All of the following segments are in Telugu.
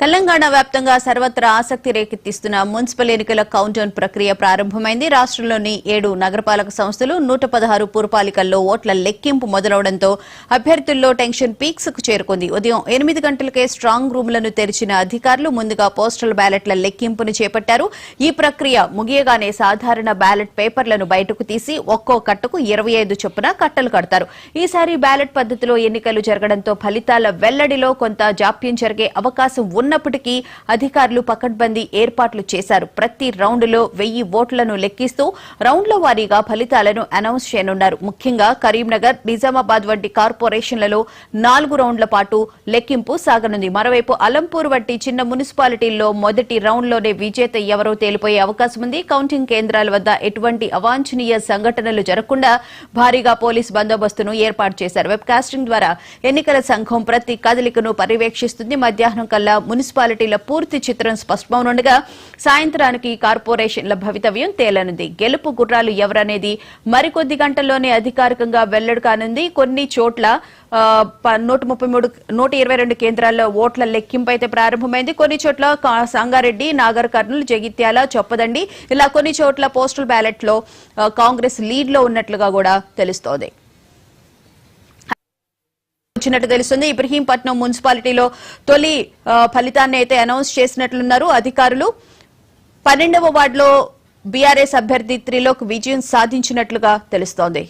తెలంగాణ వ్యాప్తంగా సర్వత్రా ఆసక్తి రేకెత్తిస్తున్న మున్సిపల్ ఎన్నికల కౌంటౌన్ ప్రక్రియ ప్రారంభమైంది. రాష్ట్రంలోని 7 నగరపాలక సంస్థలు 116 పురపాలికల్లో ఓట్ల లెక్కింపు మొదలవడంతో అభ్యర్థుల్లో టెన్షన్ పీక్స్ కు చేరుకుంది. ఉదయం 8 గంటలకే స్ట్రాంగ్ రూమ్లను తెరిచిన అధికారులు ముందుగా పోస్టల్ బ్యాలెట్ల లెక్కింపును చేపట్టారు. ఈ ప్రక్రియ ముగియగానే సాధారణ బ్యాలెట్ పేపర్లను బయటకు తీసి ఒక్కో కట్టకు 25 చొప్పున కట్టలు కడతారు. ఈసారి బ్యాలెట్ పద్ధతిలో ఎన్నికలు జరగడంతో ఫలితాల వెల్లడిలో కొంత జాప్యం జరిగే అవకాశం ఉన్నప్పటికీ అధికారులు పకడ్బందీ ఏర్పాట్లు చేశారు. ప్రతి రౌండ్లో 1000 ఓట్లను లెక్కిస్తూ రౌండ్ల వారీగా ఫలితాలను అనౌన్స్ చేయనున్నారు. ముఖ్యంగా కరీంనగర్, నిజామాబాద్ వంటి కార్పొరేషన్లలో 4 రౌండ్ల పాటు లెక్కింపు సాగనుంది. మరోవైపు అలంపూర్ వంటి చిన్న మున్సిపాలిటీల్లో మొదటి రౌండ్లోనే విజేత ఎవరో తేలిపోయే అవకాశం ఉంది. కౌంటింగ్ కేంద్రాల వద్ద ఎటువంటి అవాంఛనీయ సంఘటనలు జరగకుండా భారీగా పోలీస్ బందోబస్తును ఏర్పాటు చేశారు. వెబ్ కాస్టింగ్ ద్వారా ఎన్నికల సంఘం ప్రతి కదలికను పర్యవేక్షిస్తుంది. మధ్యాహ్నం కల్లా మున్సిపాలిటీల పూర్తి చిత్రం స్పష్టమవునుండగా సాయంత్రానికి కార్పొరేషన్ల భవితవ్యం తేలనుంది. గెలుపు గుర్రాలు ఎవరనేది మరికొద్ది గంటల్లోనే అధికారికంగా వెల్లడి కానుంది. కొన్ని చోట్ల 122 కేంద్రాల్లో ఓట్ల లెక్కింపు అయితే ప్రారంభమైంది. కొన్ని చోట్ల సంగారెడ్డి, నాగర్ కర్నూలు, జగిత్యాల, చొప్పదండి ఇలా కొన్ని చోట్ల పోస్టల్ బ్యాలెట్ లో కాంగ్రెస్ లీడ్ లో ఉన్నట్లుగా కూడా తెలుస్తోంది. తెలుస్తుంది. ఇబ్రహీంపట్నం మున్సిపాలిటీలో తొలి ఫలితాన్ని అయితే అనౌన్స్ చేసినట్లున్నారు అధికారులు. 12వ వార్డులో బీఆర్ఎస్ అభ్యర్థి త్రిలోక్ విజయం సాధించినట్లుగా తెలుస్తోంది.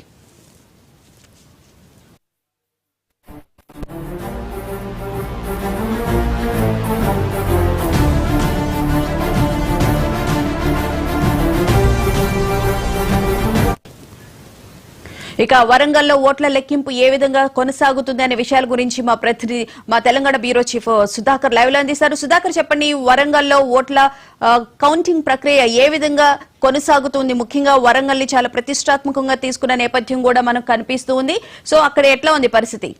ఇక వరంగల్లో ఓట్ల లెక్కింపు ఏ విధంగా కొనసాగుతుంది అనే విషయాల గురించి మా ప్రతినిధి, మా Telangana bureau chief Sudhakar live లో అందిస్తారు. సుధాకర్, చెప్పండి, వరంగల్లో ఓట్ల కౌంటింగ్ ప్రక్రియ ఏ విధంగా కొనసాగుతుంది? ముఖ్యంగా వరంగల్ ని చాలా ప్రతిష్టాత్మకంగా తీసుకున్న నేపథ్యం కూడా మనకు కనిపిస్తూ ఉంది. సో అక్కడ ఎట్లా ఉంది పరిస్థితి?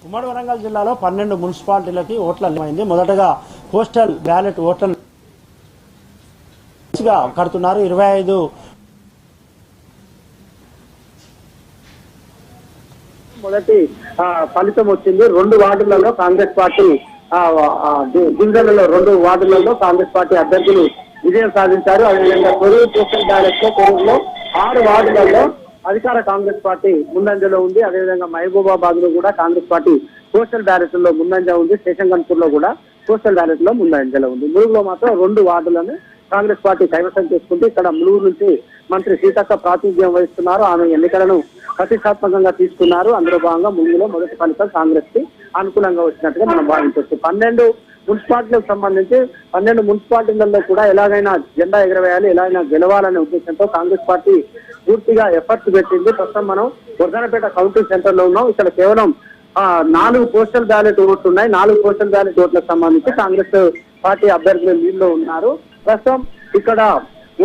ఉమ్మడి వరంగల్ జిల్లాలో 12 మున్సిపాలిటీలకి ఓట్ల అయింది. మొదటగా పోస్టల్ బ్యాలెట్ ఓట్లను కడుతున్నారు. 25 మొదటి ఫలితం వచ్చింది. 2 వార్డులలో కాంగ్రెస్ పార్టీ డివిజన్లలో 2 వార్డులలో కాంగ్రెస్ పార్టీ అభ్యర్థులు విజయం సాధించారు. అదేవిధంగా కొరూరు పోస్టల్ బ్యాలెట్ లో కొరూరులో 6 వార్డులలో అధికార కాంగ్రెస్ పార్టీ ముందంజలో ఉంది. అదేవిధంగా మహబూబాబాద్ లో కూడా కాంగ్రెస్ పార్టీ పోస్టల్ బ్యాలెట్ లో ముందంజ ఉంది. శేషంగన్పూర్ లో కూడా పోస్టల్ బ్యాలెట్ లో ముందంజలో ఉంది. ములుగులో మాత్రం 2 వార్డులను కాంగ్రెస్ పార్టీ కైవసం చేసుకుంటే ఇక్కడ ములుగు నుంచి మంత్రి సీతక్క ప్రాతినిధ్యం వహిస్తున్నారు. ఆమె ఎన్నికలను ప్రతిష్టాత్మకంగా తీసుకున్నారు. అందులో భాగంగా ములుగులో మొదటి ఫలితం కాంగ్రెస్ కి అనుకూలంగా వచ్చినట్టుగా మనం భావించవచ్చు. 12 మున్సిపాలిటీలకు సంబంధించి 12 మున్సిపాలిటీలలో కూడా ఎలాగైనా జెండా ఎగరవేయాలి, ఎలాగైనా గెలవాలనే ఉద్దేశంతో కాంగ్రెస్ పార్టీ పూర్తిగా ఎఫర్ట్స్ పెట్టింది. ప్రస్తుతం మనం వర్ధనపేట కౌంటింగ్ సెంటర్ లో ఉన్నాం. ఇక్కడ కేవలం 4 పోస్టల్ బ్యాలెట్ ఓట్లు ఉన్నాయి. 4 పోస్టల్ బ్యాలెట్ ఓట్లకు సంబంధించి కాంగ్రెస్ పార్టీ అభ్యర్థులు లీడ్లో ఉన్నారు. ప్రస్తుతం ఇక్కడ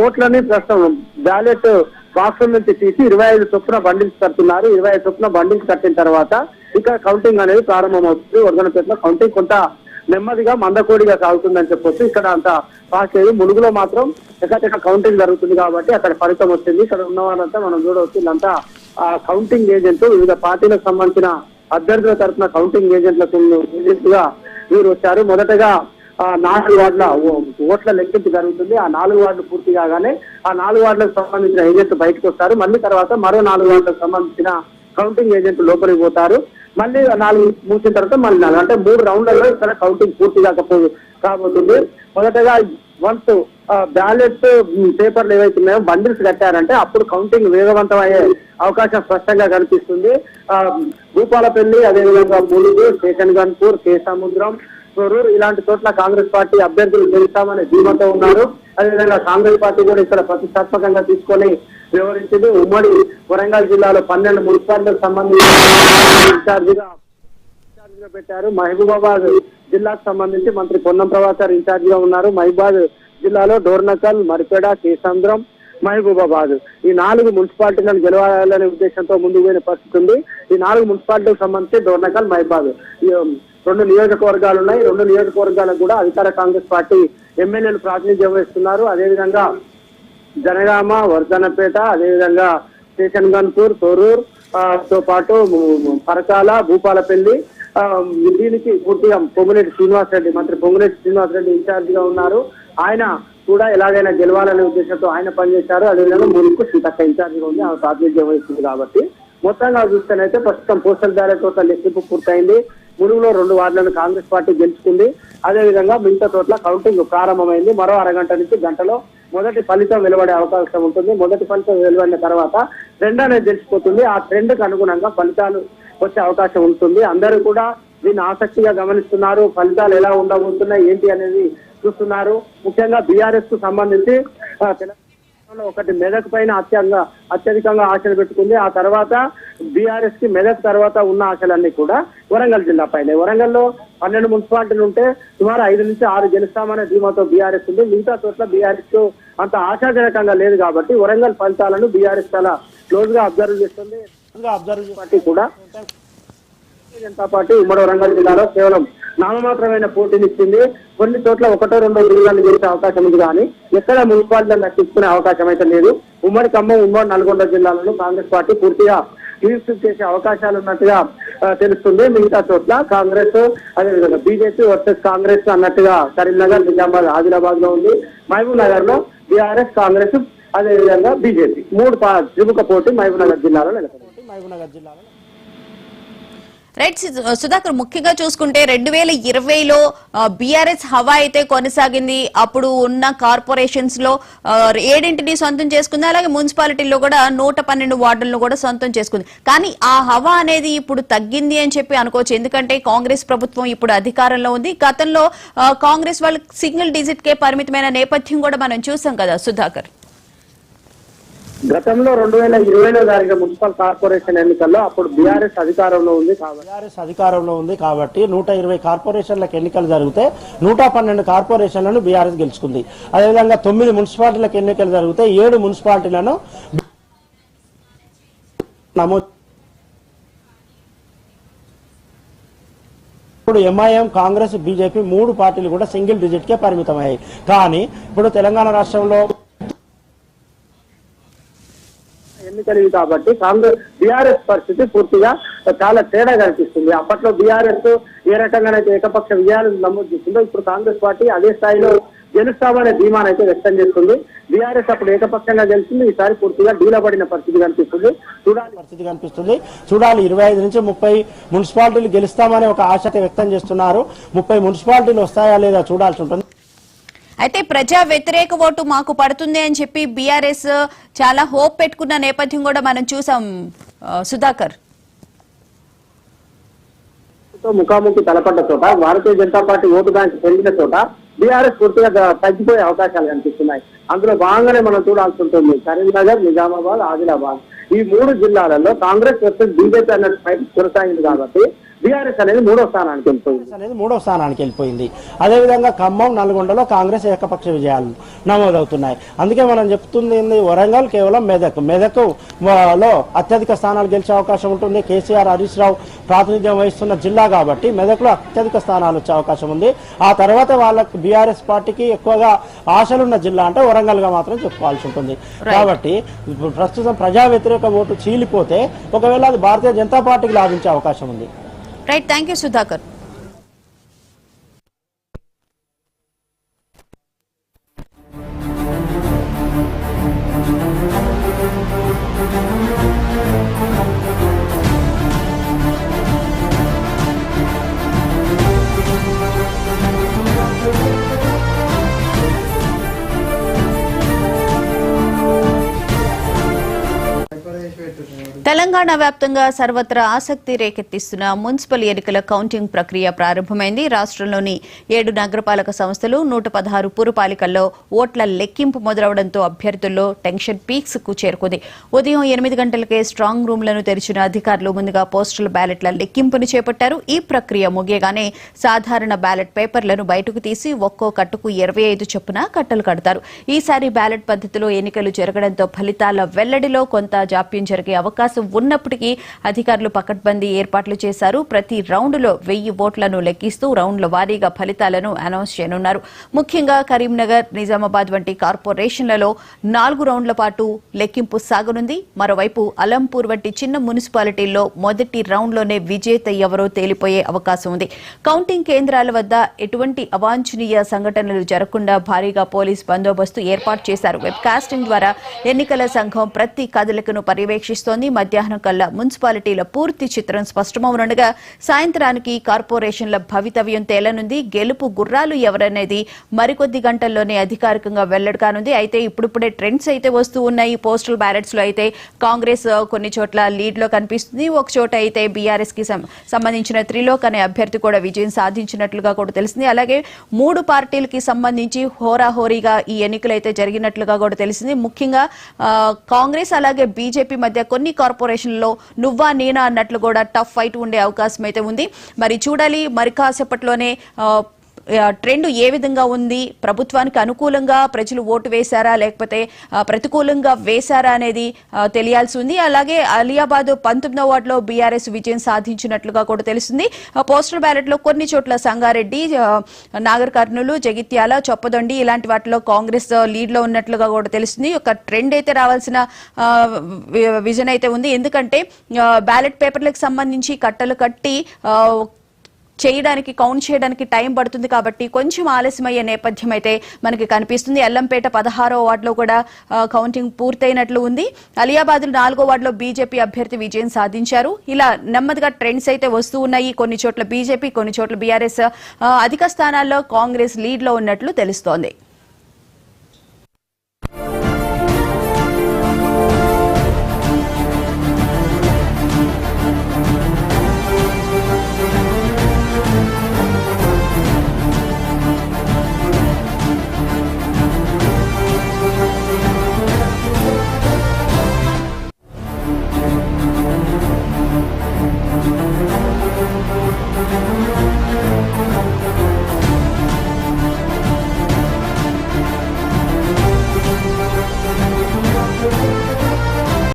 ఓట్లని ప్రస్తుతం బ్యాలెట్ బాక్స్ నుంచి తీసి 25 చొప్పున బండిల్స్ కడుతున్నారు. 25 చొప్పున బండిల్స్ కట్టిన తర్వాత ఇక్కడ కౌంటింగ్ అనేది ప్రారంభమవుతుంది. వర్ధనపేటలో కౌంటింగ్ కొంత నెమ్మదిగా మందకోడిగా సాగుతుందని చెప్పొచ్చు. ఇక్కడ అంత ఫాస్ట్ లేదు. ములుగులో మాత్రం ఎక్కడ కౌంటింగ్ జరుగుతుంది కాబట్టి అక్కడ ఫలితం వచ్చింది. ఇక్కడ ఉన్న వాళ్ళంతా మనం చూడవచ్చు, వీళ్ళంతా కౌంటింగ్ ఏజెంట్, వివిధ పార్టీలకు సంబంధించిన అభ్యర్థుల తరఫున కౌంటింగ్ ఏజెంట్ గా వీరు వచ్చారు. మొదటగా 4 వార్డుల ఓట్ల లెక్కింపు జరుగుతుంది. ఆ 4 వార్డులు పూర్తి కాగానే ఆ 4 వార్డులకు సంబంధించిన ఏజెంట్ బయటకు వస్తారు. మళ్ళీ తర్వాత మరో 4 వార్డులకు సంబంధించిన కౌంటింగ్ ఏజెంట్ లోపలికి పోతారు. మళ్ళీ 4 మూసిన తర్వాత మళ్ళీ 4 అంటే 3 రౌండ్లలో ఇక్కడ కౌంటింగ్ పూర్తి కాబోతుంది. మొదటగా వన్స్ బ్యాలెట్ పేపర్లు ఏవైతున్నాయో బండిల్స్ కట్టారంటే అప్పుడు కౌంటింగ్ వేగవంతం అయ్యే అవకాశం స్పష్టంగా కనిపిస్తుంది. భూపాలపల్లి, అదేవిధంగా ములుగు, శేషన్గన్పూర్, కేసముద్రం, కొరూరు ఇలాంటి చోట్ల కాంగ్రెస్ పార్టీ అభ్యర్థులు గెలుస్తామనే ధీమాతో ఉన్నారు. అదేవిధంగా కాంగ్రెస్ పార్టీ కూడా ఇక్కడ ప్రతిష్టాత్మకంగా తీసుకొని వ్యవహరించింది. ఉమ్మడి వరంగల్ జిల్లాలో 12 మున్సిపాలిటీలకు సంబంధించి ఇన్ఛార్జిగా పెట్టారు. మహబూబాబాద్ జిల్లాకు సంబంధించి మంత్రి పొన్నం ప్రభాకర్ ఇన్ఛార్జిగా ఉన్నారు. మహబూబాద్ జిల్లాలో డోర్నకల్, మరిపేడ, కేసంద్రం, మహబూబాబాద్ ఈ 4 మున్సిపాలిటీలను గెలవాలనే ఉద్దేశంతో ముందుకు పోయిన పరిస్థితి ఉంది. ఈ 4 మున్సిపాలిటీలకు సంబంధించి డోర్నకల్, మహబూబాబాద్ 2 నియోజకవర్గాలు ఉన్నాయి. 2 నియోజకవర్గాలకు కూడా అధికార కాంగ్రెస్ పార్టీ ఎమ్మెల్యేలు ప్రాతినిధ్యం వహిస్తున్నారు. అదేవిధంగా జనగామ, వర్ధనపేట, అదేవిధంగా శేషన్గన్పూర్, తొర్రూర్ తో పాటు పరకాల, భూపాలపల్లి, దీనికి పూర్తిగా పొంగులేటి శ్రీనివాసరెడ్డి, మంత్రి పొంగులేటి శ్రీనివాసరెడ్డి ఇన్ఛార్జ్ గా ఉన్నారు. ఆయన కూడా ఎలాగైనా గెలవాలనే ఉద్దేశంతో ఆయన పనిచేశారు. అదేవిధంగా మునుకు సీతక్క ఇన్ఛార్జ్ గా ఉంది, ఆమె ప్రాతినిధ్యం వహిస్తుంది. కాబట్టి మొత్తంగా చూస్తేనైతే ప్రస్తుతం పోస్టల్ బ్యాలెట్ ఓట్ల లెక్కింపు పూర్తయింది. మునుగులో 2 వార్డులను కాంగ్రెస్ పార్టీ గెలుచుకుంది. అదేవిధంగా మిగతా చోట్ల కౌంటింగ్ ప్రారంభమైంది. మరో అరగంట నుంచి గంటలో మొదటి ఫలితం వెలువడే అవకాశం ఉంటుంది. మొదటి ఫలితం వెలువడిన తర్వాత ట్రెండ్ అనేది తెలిసిపోతుంది. ఆ ట్రెండ్ కు అనుగుణంగా ఫలితాలు వచ్చే అవకాశం ఉంటుంది. అందరూ కూడా దీన్ని ఆసక్తిగా గమనిస్తున్నారు. ఫలితాలు ఎలా ఉండబోతున్నాయి ఏంటి అనేది చూస్తున్నారు. ముఖ్యంగా బీఆర్ఎస్ కు సంబంధించి తెలంగాణలో ఒకటి మెదక్ పైన అత్యధికంగా ఆశలు పెట్టుకుంది. ఆ తర్వాత బీఆర్ఎస్ కి మెదక్ తర్వాత ఉన్న ఆశలన్నీ కూడా వరంగల్ జిల్లా పైన. వరంగల్లో 12 మున్సిపాలిటీలు ఉంటే సుమారు 5 నుంచి 6 గెలుస్తామనే ధీమాతో బీఆర్ఎస్ ఉంది. మిగతా చోట్ల బీఆర్ఎస్ కు అంత ఆశాజనకంగా లేదు. కాబట్టి వరంగల్ ఫలితాలను బీఆర్ఎస్ చాలా క్లోజ్ గా అబ్జర్వ్ చేస్తుంది. పార్టీ కూడా జనతా పార్టీ ఉమ్మడి వరంగల్ జిల్లాలో కేవలం నామమాత్రమైన పోటీనిచ్చింది. కొన్ని చోట్ల 1-2 జిల్లాలు గెలిచే అవకాశం ఉంది, కానీ ఎక్కడ మున్సిపాలిటీలను రక్షించుకునే అవకాశం అయితే లేదు. ఉమ్మడి ఖమ్మం, ఉమ్మడి నల్గొండ జిల్లాలను కాంగ్రెస్ పార్టీ పూర్తిగా లీడ్ చేసే అవకాశాలు ఉన్నట్టుగా తెలుస్తుంది. మిగతా చోట్ల కాంగ్రెస్, అదేవిధంగా బీజేపీ వర్సెస్ కాంగ్రెస్ అన్నట్టుగా కరీంనగర్, నిజామాబాద్, ఆదిలాబాద్ లో ఉంది. మహబూబ్ నగర్ లో బీఆర్ఎస్, కాంగ్రెస్, అదేవిధంగా బీజేపీ 3 త్రిముఖ పోటీ మహబూబ్ నగర్ జిల్లాలో నెలకొంది. రైట్ సుధాకర్, ముఖ్యంగా చూసుకుంటే 2020లో బీఆర్ఎస్ హవా అయితే కొనసాగింది. అప్పుడు ఉన్న కార్పొరేషన్స్ లో 7 సొంతం చేసుకుంది. అలాగే మున్సిపాలిటీల్లో కూడా 112 వార్డులను కూడా సొంతం చేసుకుంది. కానీ ఆ హవా అనేది ఇప్పుడు తగ్గింది అని చెప్పి అనుకోవచ్చు. ఎందుకంటే కాంగ్రెస్ ప్రభుత్వం ఇప్పుడు అధికారంలో ఉంది. గతంలో కాంగ్రెస్ వాళ్ళు సింగిల్ డిజిట్ కే పరిమితమైన నేపథ్యం కూడా మనం చూసాం కదా సుధాకర్. గతంలో 2020లో జరిగిన మున్సిపల్ కార్పొరేషన్ ఎన్నికల్లో అప్పుడు బీఆర్ఎస్ అధికారంలో ఉంది కాబట్టి 120 కార్పొరేషన్లకు ఎన్నికలు జరిగితే 112 కార్పొరేషన్లను బీఆర్ఎస్ గెలుచుకుంది. అదేవిధంగా 9 మున్సిపాలిటీలకు ఎన్నికలు జరిగితే 7 మున్సిపాలిటీలను నమోదు. ఇప్పుడు ఎంఐఎం, కాంగ్రెస్, బీజేపీ 3 పార్టీలు కూడా సింగిల్ డిజిట్ కే పరిమితమయ్యాయి. కానీ ఇప్పుడు తెలంగాణ రాష్ట్రంలో ఎన్నికలు కాబట్టి కాంగ్రెస్ బీఆర్ఎస్ పరిస్థితి పూర్తిగా చాలా తేడా కనిపిస్తుంది. అప్పట్లో బీఆర్ఎస్ ఏ రకంగానైతే ఏకపక్ష విజయాలు నమోదు చేస్తుందో ఇప్పుడు కాంగ్రెస్ పార్టీ అదే స్థాయిలో గెలుస్తామనే ధీమానైతే వ్యక్తం చేస్తుంది. బీఆర్ఎస్ అప్పుడు ఏకపక్షంగా గెలిచింది, ఈసారి పూర్తిగా డీలబడిన పరిస్థితి కనిపిస్తుంది. చూడాలి 25 నుంచి 30 మున్సిపాలిటీలు గెలుస్తామనే ఒక ఆశ వ్యక్తం చేస్తున్నారు. 30 మున్సిపాలిటీలు వస్తాయా లేదా చూడాల్సి ఉంటుంది. అయితే ప్రజా వ్యతిరేక ఓటు మాకు పడుతుంది అని చెప్పి బీఆర్ఎస్ చాలా హోప్ పెట్టుకున్న నేపథ్యం కూడా మనం చూసాం సుధాకర్. ముఖాముఖి తలపడ్డ చోట, Bharatiya Janata party vote bank పెరిగిన చోట బీఆర్ఎస్ పూర్తిగా తగ్గిపోయే అవకాశాలు కనిపిస్తున్నాయి. అందులో భాగంగానే మనం చూడాల్సి ఉంటుంది కరీంనగర్, నిజామాబాద్, ఆదిలాబాద్ ఈ 3 జిల్లాలలో కాంగ్రెస్ వర్సెస్ బీజేపీ అన్నట్టు ఫైట్ కొనసాగింది. కాబట్టి బీఆర్ఎస్ అనేది 3వ స్థానానికి వెళ్ళిపోయింది. అదేవిధంగా ఖమ్మం, నల్గొండలో కాంగ్రెస్ ఏకపక్ష విజయాలు నమోదవుతున్నాయి. అందుకే మనం చెప్తుంది వరంగల్ కేవలం మెదక్ లో అత్యధిక స్థానాలు గెలిచే అవకాశం ఉంటుంది. కేసీఆర్, హరీష్ రావు ప్రాతినిధ్యం వహిస్తున్న జిల్లా కాబట్టి మెదక్ లో అత్యధిక స్థానాలు వచ్చే అవకాశం ఉంది. ఆ తర్వాత వాళ్ళకి బీఆర్ఎస్ పార్టీకి ఎక్కువగా ఆశలున్న జిల్లా అంటే వరంగల్ గా మాత్రం చెప్పుకోవాల్సి ఉంటుంది. కాబట్టి ప్రస్తుతం ప్రజా వ్యతిరేక ఓటు చీలిపోతే ఒకవేళ అది భారతీయ జనతా పార్టీకి లాభించే అవకాశం ఉంది. Right, thank you Sudhakar. Telangana వ్యాప్తంగా సర్వత్రా ఆసక్తి రేకెత్తిస్తున్న మున్సిపల్ ఎన్నికల కౌంటింగ్ ప్రక్రియ ప్రారంభమైంది. రాష్ట్రంలోని 7 నగరపాలక సంస్థలు 116 పురపాలికల్లో ఓట్ల లెక్కింపు మొదలవడంతో అభ్యర్థుల్లో టెన్షన్ పీక్స్ కు చేరుకుంది. ఉదయం 8 గంటలకే స్ట్రాంగ్ రూమ్లను తెరిచిన అధికారులు ముందుగా పోస్టల్ బ్యాలెట్ల లెక్కింపును చేపట్టారు. ఈ ప్రక్రియ ముగియగానే సాధారణ బ్యాలెట్ పేపర్లను బయటకు తీసి ఒక్కో కట్టుకు 25 చొప్పున కట్టలు కడతారు. ఈసారి బ్యాలెట్ పద్ధతిలో ఎన్నికలు జరగడంతో ఫలితాల వెల్లడిలో కొంత జాప్యం జరిగే అవకాశం అవకాశం ఉన్నప్పటికీ అధికారులు పకడ్బందీ ఏర్పాట్లు చేశారు. ప్రతి రౌండ్లో 1000 ఓట్లను లెక్కిస్తూ రౌండ్ల వారీగా ఫలితాలను అనౌన్స్ చేయనున్నారు. ముఖ్యంగా కరీంనగర్, నిజామాబాద్ వంటి కార్పొరేషన్లలో 4 రౌండ్ల పాటు లెక్కింపు సాగనుంది. మరోవైపు అలంపూర్ వంటి చిన్న మున్సిపాలిటీల్లో మొదటి రౌండ్లోనే విజేత ఎవరో తేలిపోయే అవకాశం ఉంది. కౌంటింగ్ కేంద్రాల వద్ద ఎటువంటి అవాంఛనీయ సంఘటనలు జరగకుండా భారీగా పోలీస్ బందోబస్తు ఏర్పాటు చేశారు. వెబ్ కాస్టింగ్ ద్వారా ఎన్నికల సంఘం ప్రతి కదలికను పర్యవేక్షిస్తోంది. మధ్యాహ్నం కల్లా మున్సిపాలిటీల పూర్తి చిత్రం స్పష్టమవుతుండగా సాయంత్రానికి కార్పొరేషన్ల భవితవ్యం తేలనుంది. గెలుపు గుర్రాలు ఎవరనేది మరికొద్ది గంటల్లోనే అధికారికంగా వెల్లడి కానుంది. అయితే ఇప్పుడిప్పుడే ట్రెండ్స్ అయితే వస్తూ ఉన్నాయి. పోస్టల్ బ్యాలెట్స్ లో అయితే కాంగ్రెస్ కొన్ని చోట్ల లీడ్ లో కనిపిస్తుంది. ఒక చోట అయితే బీఆర్ఎస్ కి సంబంధించిన త్రిలోక్ అనే అభ్యర్థి కూడా విజయం సాధించినట్లుగా కూడా తెలిసింది. అలాగే 3 పార్టీలకి సంబంధించి హోరాహోరీగా ఈ ఎన్నికలు అయితే జరిగినట్లుగా కూడా తెలిసింది. ముఖ్యంగా కాంగ్రెస్ అలాగే బీజేపీ మధ్య కొన్ని కార్పొరేషన్లలో నువ్వా నేనా అన్నట్లు కూడా టఫ్ ఫైట్ ఉండే అవకాశం అయితే ఉంది. మరి చూడాలి, మరి కాసేపట్లోనే ట్రెండ్ ఏ విధంగా ఉంది, ప్రభుత్వానికి అనుకూలంగా ప్రజలు ఓటు వేశారా లేకపోతే ప్రతికూలంగా వేశారా అనేది తెలియాల్సి ఉంది. అలాగే అలియాబాద్ 19వ వార్డులో బీఆర్ఎస్ విజయం సాధించినట్లుగా కూడా తెలుస్తుంది. పోస్టల్ బ్యాలెట్ లో కొన్ని చోట్ల సంగారెడ్డి, నాగర్ కర్నూలు, జగిత్యాల, చొప్పదొండి ఇలాంటి వాటిలో కాంగ్రెస్ లీడ్ లో ఉన్నట్లుగా కూడా తెలుస్తుంది. ఒక ట్రెండ్ అయితే రావాల్సిన విజన్ అయితే ఉంది. ఎందుకంటే బ్యాలెట్ పేపర్లకు సంబంధించి కట్టలు కట్టి కౌంట్ చేయడానికి టైం పడుతుంది కాబట్టి కొంచెం ఆలస్యమయ్యే నేపథ్యం అయితే మనకి కనిపిస్తుంది. అల్లంపేట 16వ వార్డులో కూడా కౌంటింగ్ పూర్తయినట్లు ఉంది. అలియాబాద్ 4వ వార్డులో బీజేపీ అభ్యర్థి విజయం సాధించారు. ఇలా నెమ్మదిగా ట్రెండ్స్ అయితే వస్తూ ఉన్నాయి. కొన్ని చోట్ల బీజేపీ, కొన్ని చోట్ల బీఆర్ఎస్, అధిక స్థానాల్లో కాంగ్రెస్ లీడ్ లో ఉన్నట్లు తెలుస్తోంది.